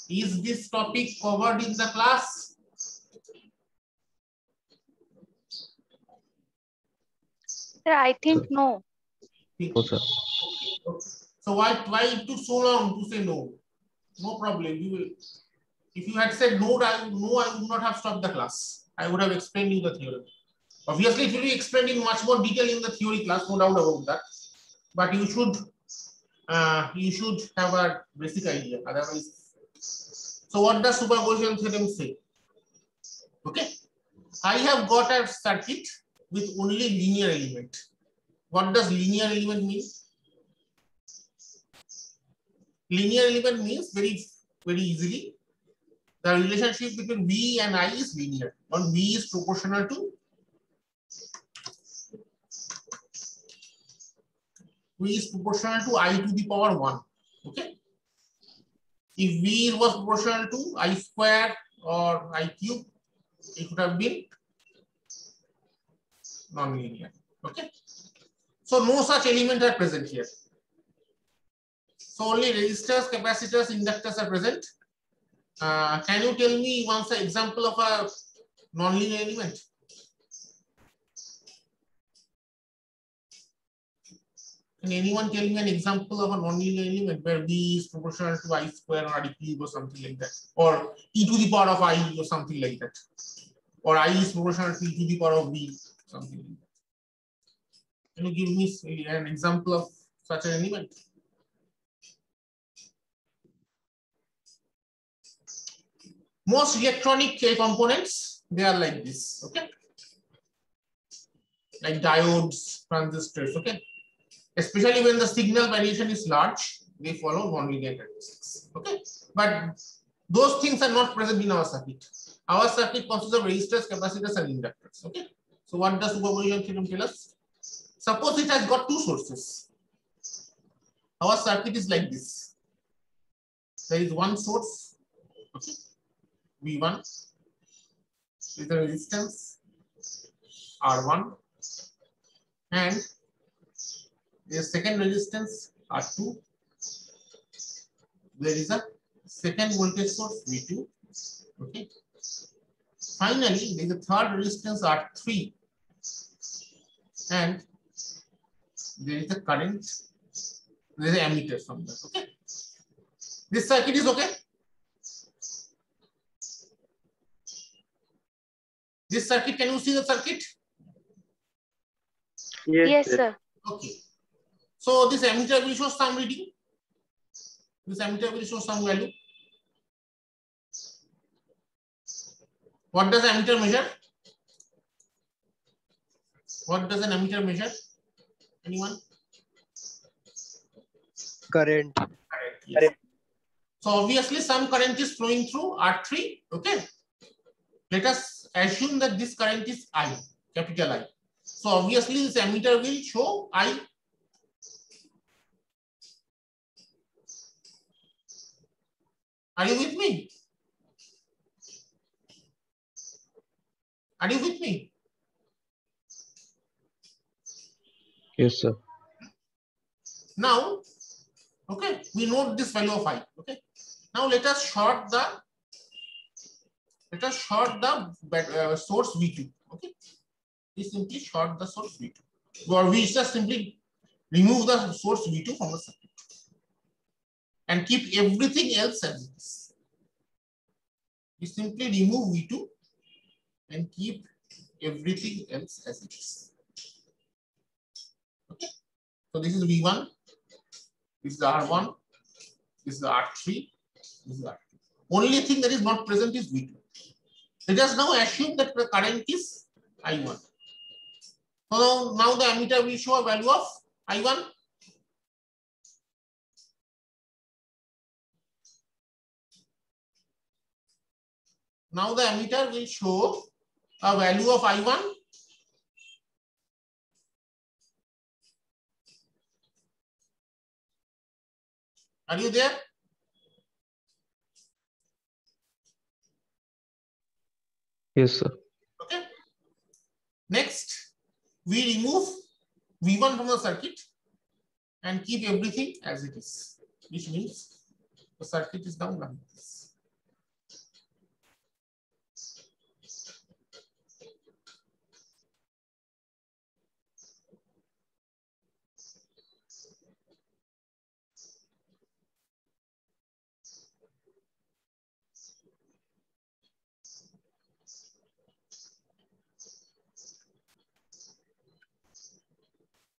Is this topic covered in the class? Sir, I think no. No, sir. Okay. So why it took so long to say no? No problem. You will. If you had said no, I would not have stopped the class. I would have explained you the theory. Obviously, it will be explained in much more detail in the theory class, no doubt about that. But you should have a basic idea. Otherwise, so what does superposition theorem say? Okay, I have got a circuit with only linear element. What does linear element mean? Linear element means very easily, the relationship between V and I is linear, or V is proportional to I to the power 1. Okay. If V was proportional to I square or I cube, it would have been non-linear. Okay. So no such element are present here. So only resistors, capacitors, inductors are present. Can you tell me once an example of a non-linear element? Can anyone tell me an example of a non-linear element where V is proportional to I square or I cube or something like that, or e to the power of I or something like that, or I is proportional to e to the power of V, something like that? Can you give me an example of such an element? Most electronic components, they are like this, okay? Like diodes, transistors, okay? Especially when the signal variation is large, they follow nonlinear characteristics, okay? But those things are not present in our circuit. Our circuit consists of resistors, capacitors, and inductors, okay? So what does superposition theorem tell us? Suppose it has got two sources. Our circuit is like this. There is one source, okay? V1 with a resistance R1, and the second resistance R2. There is a second voltage source V2. Okay. Finally, there is a third resistance R3, and there is a current. There is an ammeter from that. Okay. This circuit is okay. This circuit, can you see the circuit? Yes, sir. Okay. So this ammeter will show some reading. This ammeter will show some value. What does ammeter measure? What does an ammeter measure? Anyone? Current. Yes. So obviously some current is flowing through R3. Okay. Let us assume that this current is I, capital I. So obviously this ammeter will show I. Are you with me? Are you with me? Yes, sir. Now, okay, we note this value of I. Okay. Now let us short the source V2. Okay. We simply short the source V2. Or we just simply remove the source V2 from the circuit and keep everything else as it is. We simply remove V2 and keep everything else as it is. Okay. So this is V1, this is R1, this is R3, this is R2. Only thing that is not present is V2. Let us now assume that the current is I1. So now the ammeter will show a value of I1. Now the ammeter will show a value of I1. Are you there? Yes, sir. Okay. Next, we remove V1 from the circuit and keep everything as it is, which means the circuit is now like this.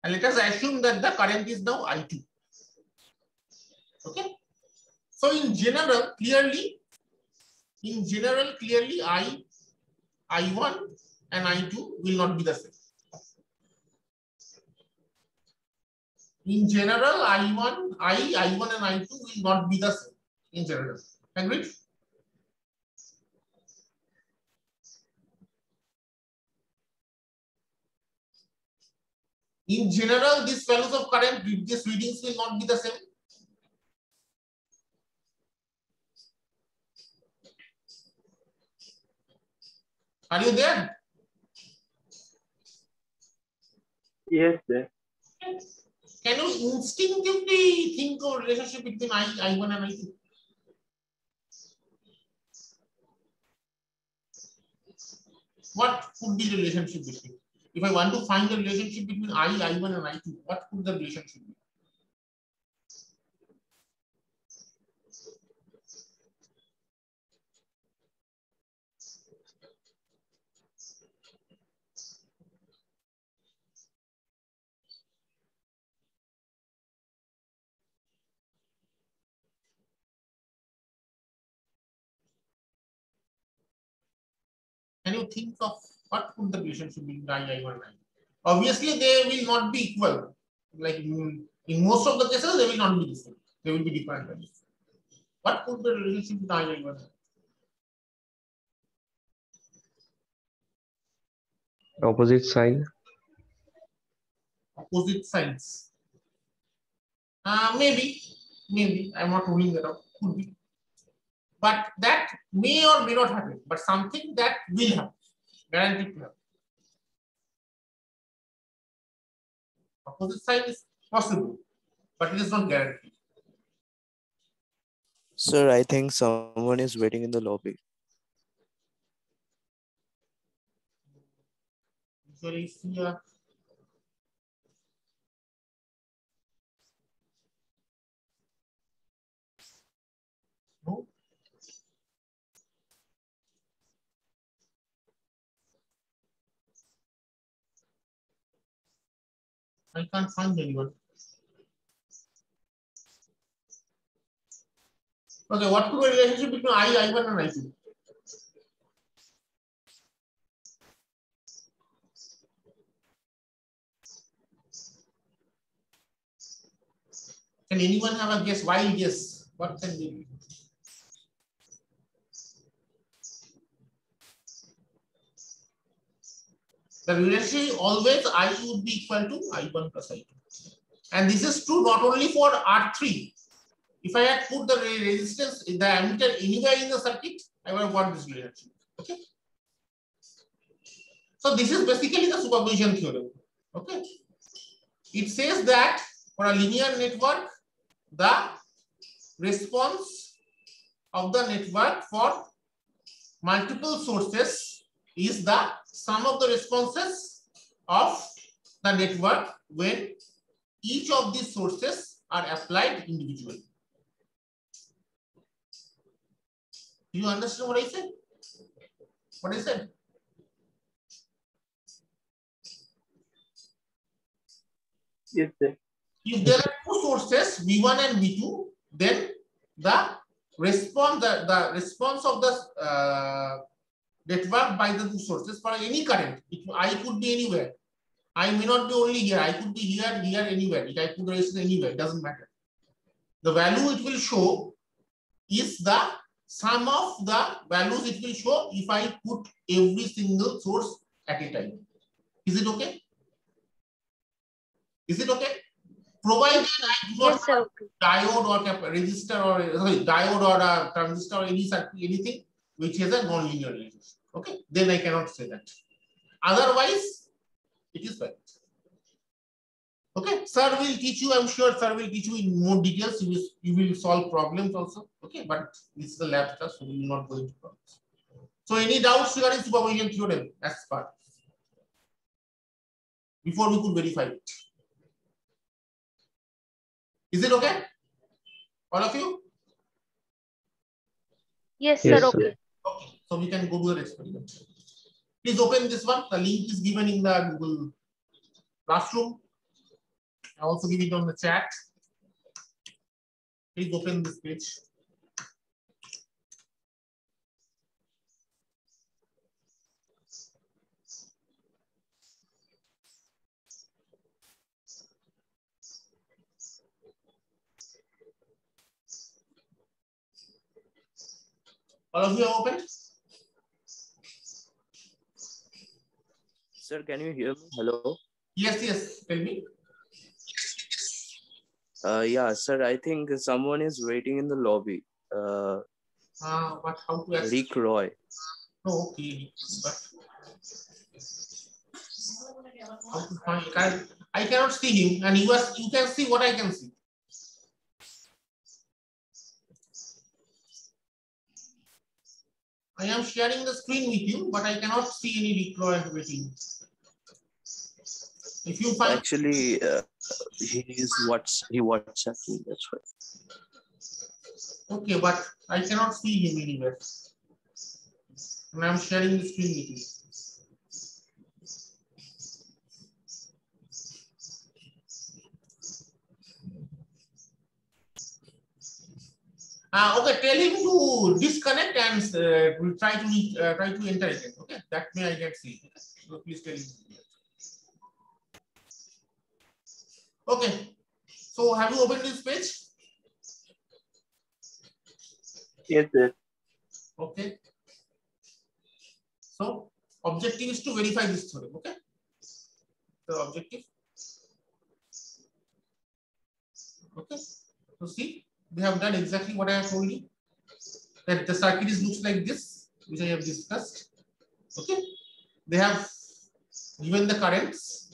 And let us assume that the current is now I2. Okay. So in general, clearly I1 and I2 will not be the same. In general, I1 and I2 will not be the same in general. Agreed? In general, these values of current, these readings will not be the same. Are you there? Yes, sir. Can you instinctively think of relationship between I1 and I2? What could be the relationship between? If I want to find the relationship between I1 and I2, what could the relationship be? Can you think of what could the relationship between I1 and I2? Obviously, they will not be equal. Like in most of the cases, they will not be the same. They will be different values. What could be the relationship between I1 and I2? Opposite sign. Opposite signs. Maybe I'm not ruling that out. Could be, but that may or may not happen. But something that will happen, guaranteed to happen. Opposite sign is possible, but it is not guaranteed. Sir, I think someone is waiting in the lobby. Usually, see a no. I can't find anyone. Okay, what could be the relationship between I1 and I2? Can anyone have a guess? Wild guess? What can be? The relationship always I would be equal to I1 plus I2. And this is true not only for R3. If I had put the resistance, the ammeter anywhere in the circuit, I would have got this relationship. Okay. So this is basically the superposition theorem. Okay. It says that for a linear network, the response of the network for multiple sources is the sum of the responses of the network when each of these sources are applied individually. Do you understand what I said? What I said? Yes, sir. If there are two sources, V1 and V2, then the response, the response of the network by the two sources for any current, I could be anywhere. I may not be only here. I could be here, here, anywhere. I could resist anywhere. It doesn't matter. The value it will show is the sum of the values it will show if I put every single source at a time. Is it okay? Is it okay? Provided I do not Yes, sir. Okay. diode or resistor or sorry, diode or a transistor or any circuit, anything which has a non-linear relationship. Okay, then I cannot say that. Otherwise, it is valid. Okay, sir will teach you. I'm sure sir will teach you in more details. You will solve problems also. Okay, but this is the lab class, so we will not go into problems. So, any doubts regarding superposition theorem as part before we could verify it? Is it okay? All of you? Yes, Yes, sir. sir. Okay. Okay, so we can go to the experiment. Please open this one. The link is given in the Google Classroom. I also give it on the chat. Please open this page. All of you are open? Sir, can you hear me? Hello. Yes, yes. Tell me. Yeah, sir. I think someone is waiting in the lobby. But how to access? Rick Roy. Oh, okay. But how to find? I cannot see him, and you can see what I can see. I am sharing the screen with you, but I cannot see any Rick Roy waiting. If you find Actually, he WhatsApp me. That's why. okay, but I cannot see him anywhere. And I'm sharing the screen with you. Okay, tell him to disconnect and try to enter again. Okay, that may I can see. Okay? So please tell him. Okay, so have you opened this page? Yes, sir. Okay. So objective is to verify this theorem. Okay. The objective. Okay. So see, we have done exactly what I have told you. That the circuit looks like this, which I have discussed. Okay. They have given the currents.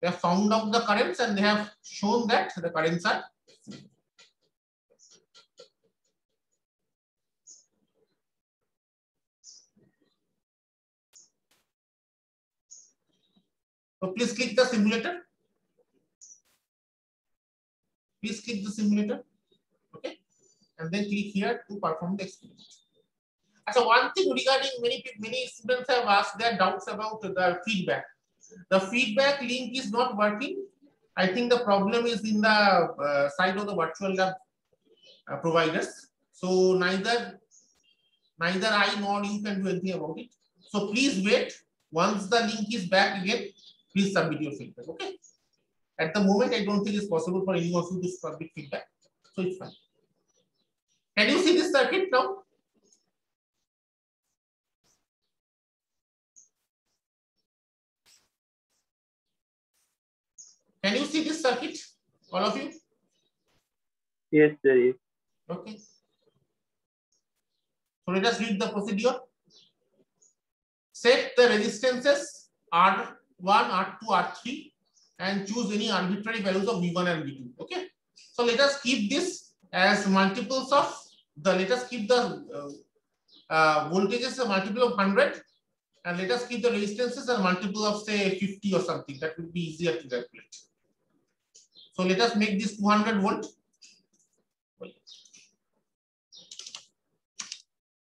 They have found out the currents and they have shown that the currents are. So please click the simulator. Please click the simulator. Okay. And then click here to perform the experiment. So one thing regarding many students have asked their doubts about the feedback. The feedback link is not working. I think the problem is in the side of the virtual lab providers. So neither I nor you can do anything about it. So please wait. Once the link is back again, please submit your feedback. Okay. At the moment, I don't think it's possible for anyone to submit feedback. So it's fine. Can you see this circuit now? Can you see this circuit? All of you? Yes, sir. Yes. Okay. So let us read the procedure. Set the resistances R1, R2, R3 and choose any arbitrary values of V1 and V2. Okay. So let us keep this as multiples of let us keep the voltages as a multiple of 100 and let us keep the resistances as a multiple of say 50 or something. That would be easier to calculate. So let us make this 200 volt.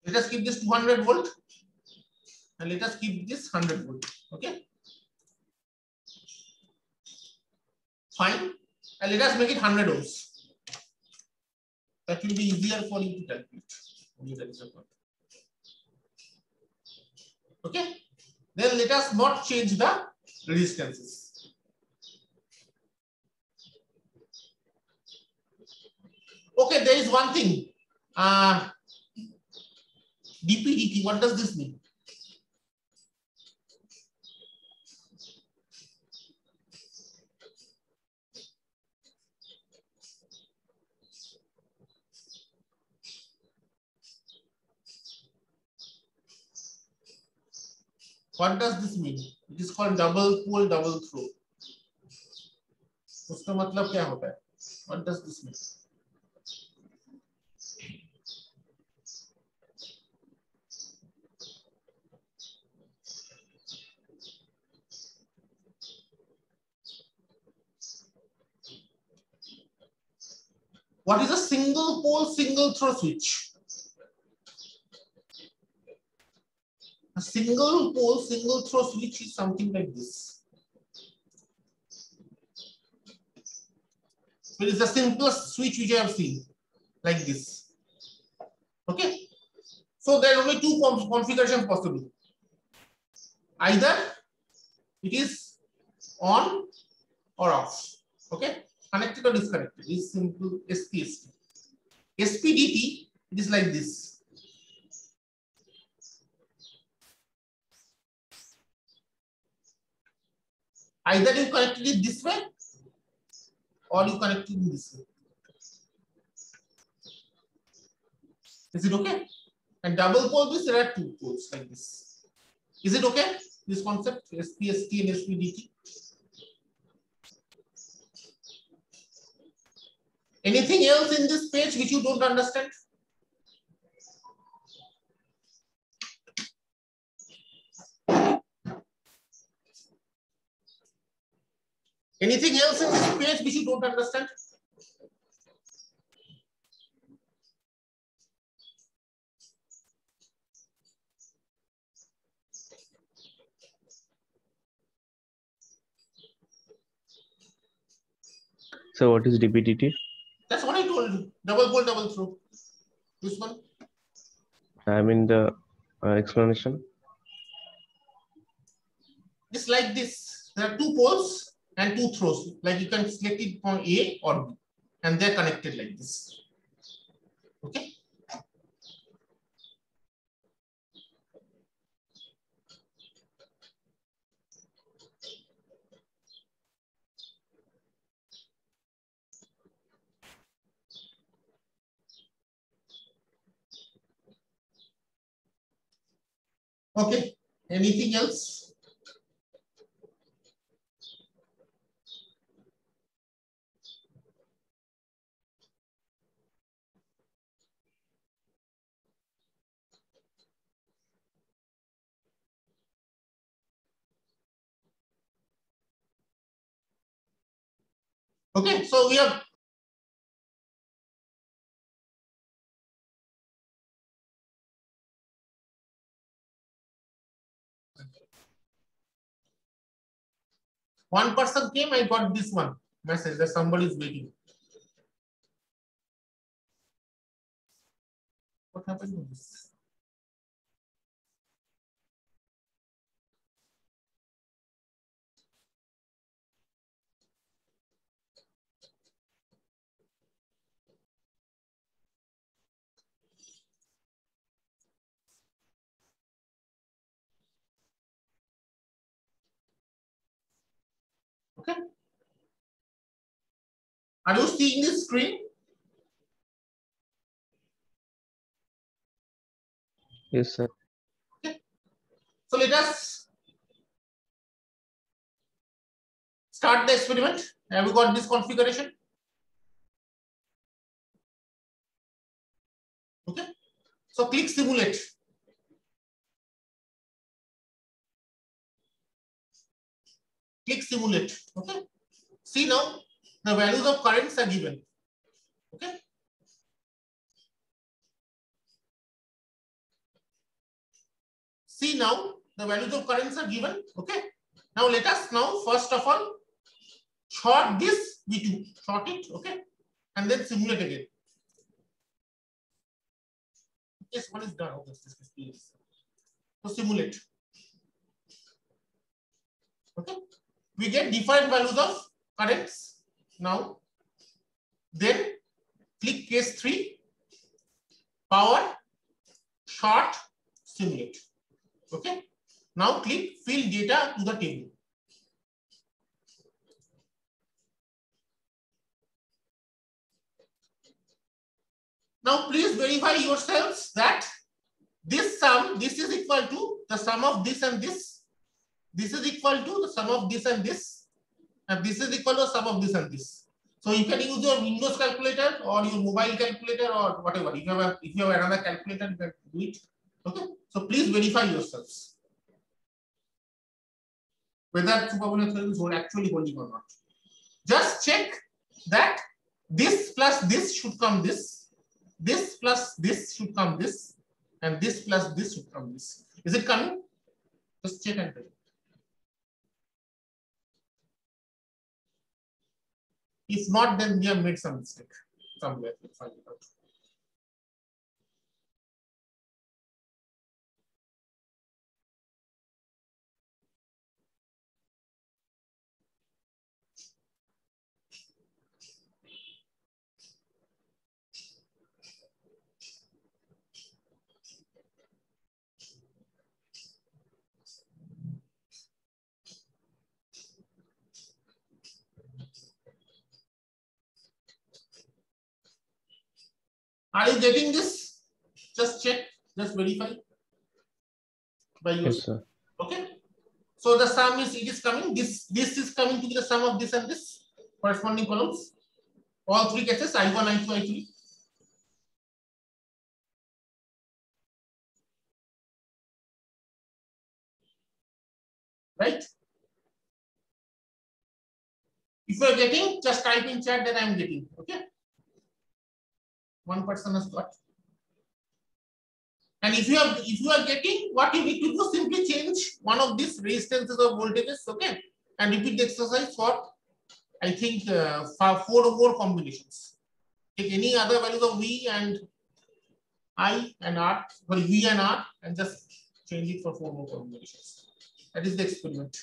Let us keep this 200 volt and let us keep this 100 volt. Okay. Fine. And let us make it 100 ohms. That will be easier for you to calculate. Only that is the point. Okay. Then let us not change the resistances. Okay, there is one thing. DP, what does this mean? What does this mean? It is called double pole, double throw. उसका मतलब क्या होता है? What does this mean? What is a single pole, single throw switch? A single pole, single throw switch is something like this. So it is the simplest switch which I have seen, like this. Okay. So there are only two configurations possible. Either it is on or off. Okay. Connected or disconnected. It is simple SPST. SPDT, it is like this. Either you connected it this way or you connected it this way. Is it okay? And double pole this, there are two poles like this. Is it okay? This concept, SPST and SPDT. Anything else in this page which you don't understand? Anything else in this page which you don't understand? So what is DPDT? That's what I told you. Double pole, double throw. This one. I mean the explanation. Just like this. There are two poles and two throws. Like you can select it from A or B. And they're connected like this. Okay. Okay. Anything else? Okay, so we have one person came, I got this one message that somebody is waiting. What happened to this? Okay. Are you seeing this screen? Yes, sir. Okay. So let us start the experiment. Have you got this configuration? Okay. So click simulate. Click simulate. Okay. See now the values of currents are given. Okay. See now the values of currents are given. Okay. Now let us now first of all short this V2. Short it. Okay. And then simulate again. Yes, one is done. Okay, please. So simulate. Okay. We get different values of currents now. Then click case 3, power, short, simulate. Okay. Now click fill data to the table. Now please verify yourselves that this sum, this is equal to the sum of this and this. This is equal to the sum of this and this. And this is equal to the sum of this and this. So you can use your Windows calculator or your mobile calculator or whatever. If you have another calculator, you can do it. Okay. So please verify yourselves whether superposition theorem is actually holding or not. Just check that this plus this should come this. This plus this should come this. And this plus this should come this. Is it coming? Just check and tell. If not, then we have made some mistake somewhere. We'll find it out. Are you getting this? Just check, just verify by Yes, yourself. sir. Okay. So the sum is, it is coming. This is coming to be the sum of this and this corresponding columns. All three cases, I1, I2, I3. Right? If you are getting, just type in chat that I am getting. Okay. One person has got. And if you are getting, what you need to do, simply change one of these resistances or voltages, okay, and repeat the exercise for, I think, 4 or more combinations. Take any other values of V and I and R, sorry, V and R, and just change it for 4 more combinations. That is the experiment.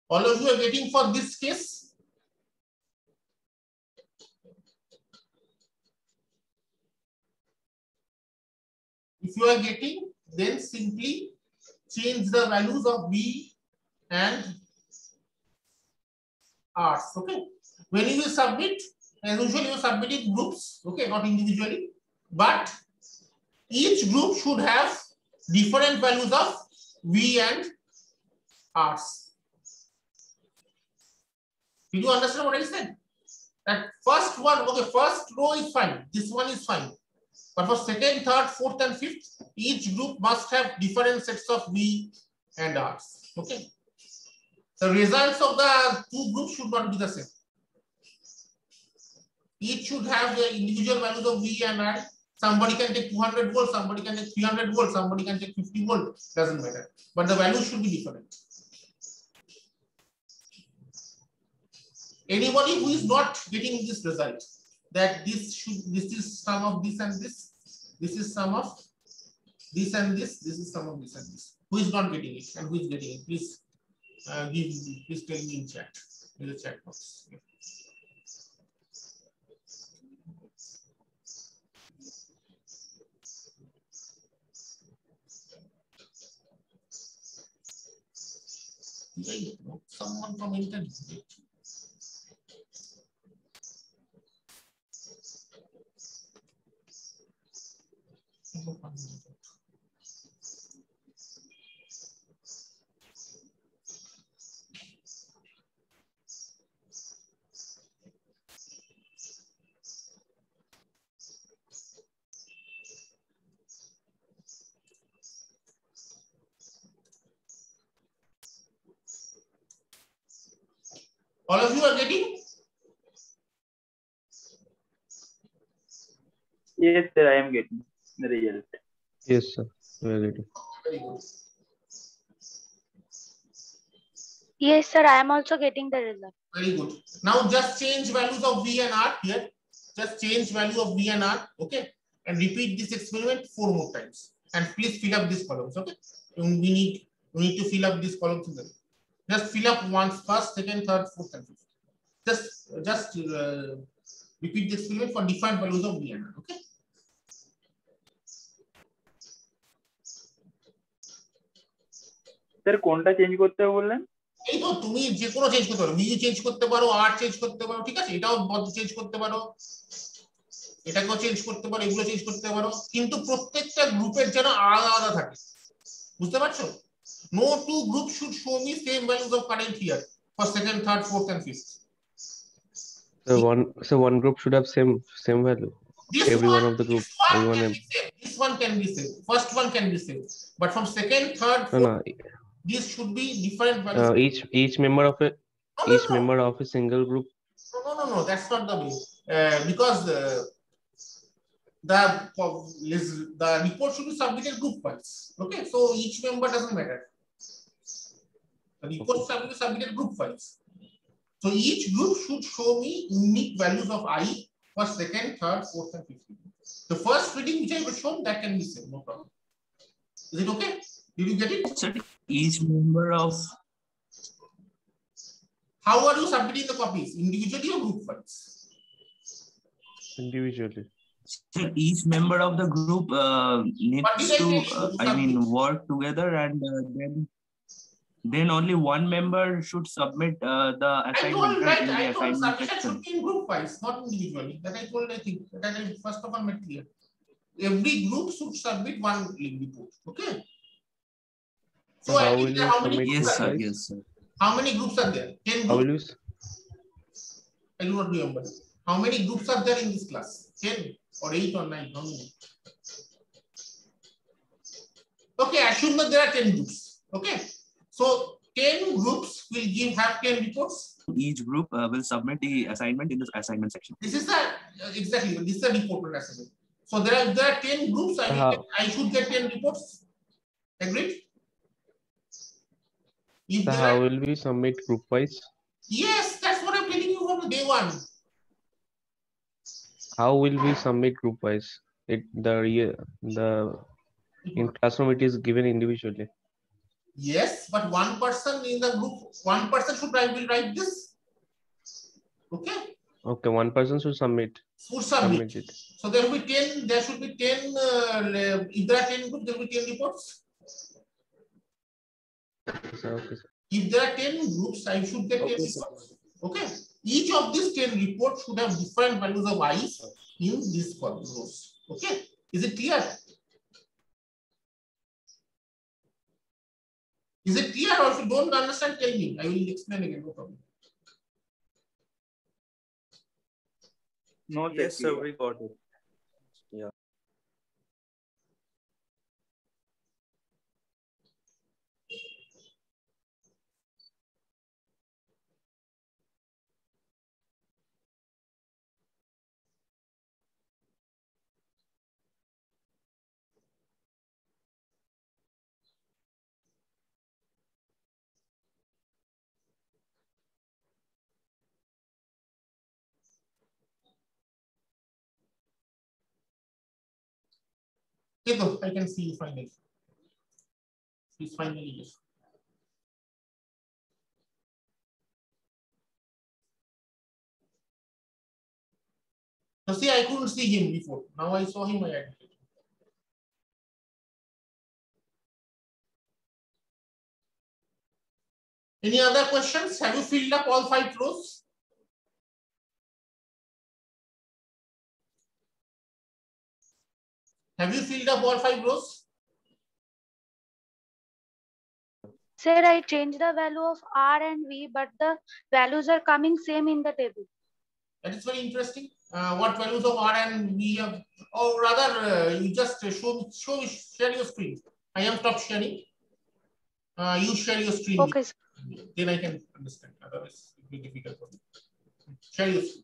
All of you are getting for this case. If you are getting, then simply change the values of V and R. Okay. When you will submit, as usual, you submit in groups, okay, not individually, but each group should have different values of V and R's. Did you understand what I said? That first one, okay, first row is fine. This one is fine. But for second, third, fourth, and fifth, each group must have different sets of V and R's. Okay. The results of the two groups should not be the same. Each should have the individual values of V and R. Somebody can take 200 volts, somebody can take 300 volts, somebody can take 50 volts. Doesn't matter. But the values should be different. Anybody who is not getting this result, that this is sum of this and this is sum of this and this is sum of this and this. Who is not getting it and who is getting it? Please please tell me in chat, in the chat box. Someone from internet. All of you are getting? Yes, sir, I am getting the result. Yes, sir. We are getting. Very good. Yes, sir. I am also getting the result. Very good. Now just change values of V and R here. Just change value of V and R. Okay. And repeat this experiment 4 more times. And please fill up these columns. Okay. We need to fill up these columns. Just fill up once, first, second, third, fourth, and fifth. Just repeat the experiment for different values of V and R. Okay. Sir, কোনটা change করতে হবে বললেন? এই তো তুমি যে কোনো change করতে পারো, ভি চেঞ্জ করতে পারো, আর চেঞ্জ করতে পারো, ঠিক আছে, এটাও চেঞ্জ করতে পারো। এটাকেও চেঞ্জ করতে পারো, এগুলো চেঞ্জ করতে পারো, কিন্তু প্রত্যেকটা গ্রুপের যেন আলাদা আলাদা থাকে, বুঝতে পারছো? No two groups should show me same values of current here for second, third, fourth, and fifth. So one group should have same value. This Every one of the group, this one everyone. can be same. This one can be same. First one can be same, but from second, third, No, fourth, no. these should be different values. Each member of a No, each member of a single group. No. That's not the way. Because the report should be submitted group wise. Okay, so each member doesn't matter. The report should be submitted group wise. So each group should show me unique values of I for second, third, fourth, and fifth. The first reading which I have shown, that can be same, no problem. Is it okay? Did you get it? So each member of How are you submitting the copies? Individually or group wise? Individually. so each member of the group What needs did I to tell you? I mean work together, and then only one member should submit the assignment, right, in the I told assignment submission section. should be in group wise, not individually. That I told, I think. That I first of all made clear. Every group should submit one report. Okay. So How I will think you how many submit groups Yes, are sir. there? Yes, sir. How many groups are there? 10 How will groups. you? I do not remember. How many groups are there in this class? 10 or 8 or 9? How many? Okay, assume that there are 10 groups. Okay. So 10 groups will have 10 reports. Each group will submit the assignment in the assignment section. This is the exactly this is the report assignment. So there are 10 groups. I should get 10 reports. Agreed? If So there how are, will we submit group wise? yes, that's what I'm telling you from day one. How will we submit group wise? In classroom it is given individually. Yes, but one person in the group, one person will write this. Okay. Okay, one person should submit. Should submit. it. So there will be 10. There should be 10. If there are 10 groups, there will be 10 reports. Okay. If there are 10 groups, I should get 10 reports. Okay. Each of these 10 reports should have different values of I in these rows. Okay. Is it clear? Is it clear? Or if you don't understand, tell me. I will explain again. No problem. No, Yes, sir. We got it. Okay, so I can see you finally. He's finally here. So see, I couldn't see him before. Now I saw him. I added it. Any other questions? Have you filled up all 5 rows? Have you filled up all 5 rows? Sir, I changed the value of R and V, but the values are coming same in the table. That is very interesting. What values of R and V have, or rather, you just share your screen. I am stop sharing. You share your screen. Okay, sir. Then I can understand. Otherwise, it will be difficult for me. Share your screen.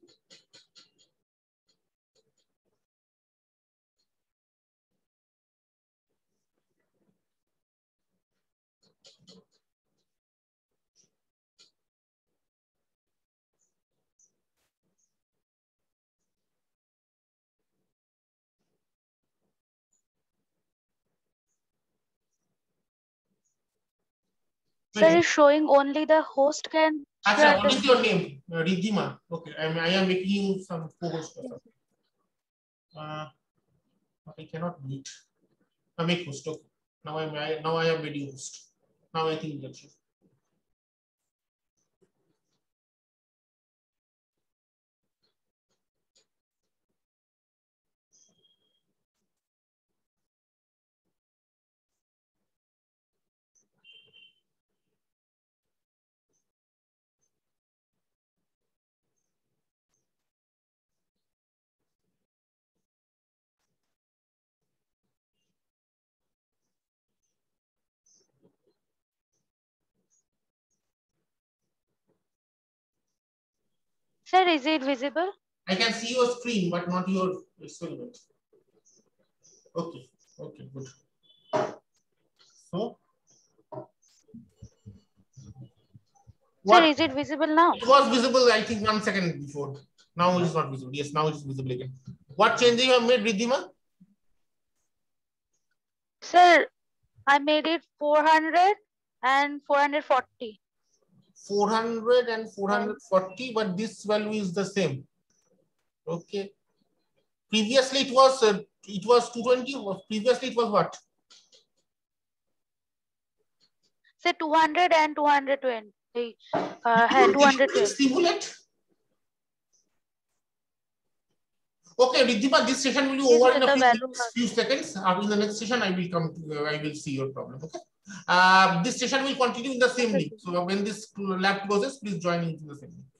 Sir is showing only the host can share What the is your name? Riddhima. Okay, I am making you some co-host or something. I cannot meet. I make host. Okay. Now I have made you host. Now I think that's it. Sir, is it visible? I can see your screen, but not your experiment. Okay, okay, good. So, Sir, is it visible now? It was visible, I think, 1 second before. Now it is not visible. Yes, now it is visible again. What changes you have made, Riddhima? Sir, I made it 400 and 440. 400 and 440, but this value is the same. Okay. Previously it was 220. Previously it was what? Say 200 and 220. Did 220. Simulate. Okay, Riddhima, this session will be Yes, over sir, in a the value few seconds. In the next session, I will come. I will see your problem. Okay. This session will continue in the same link. So when this lab closes, please join into the same link.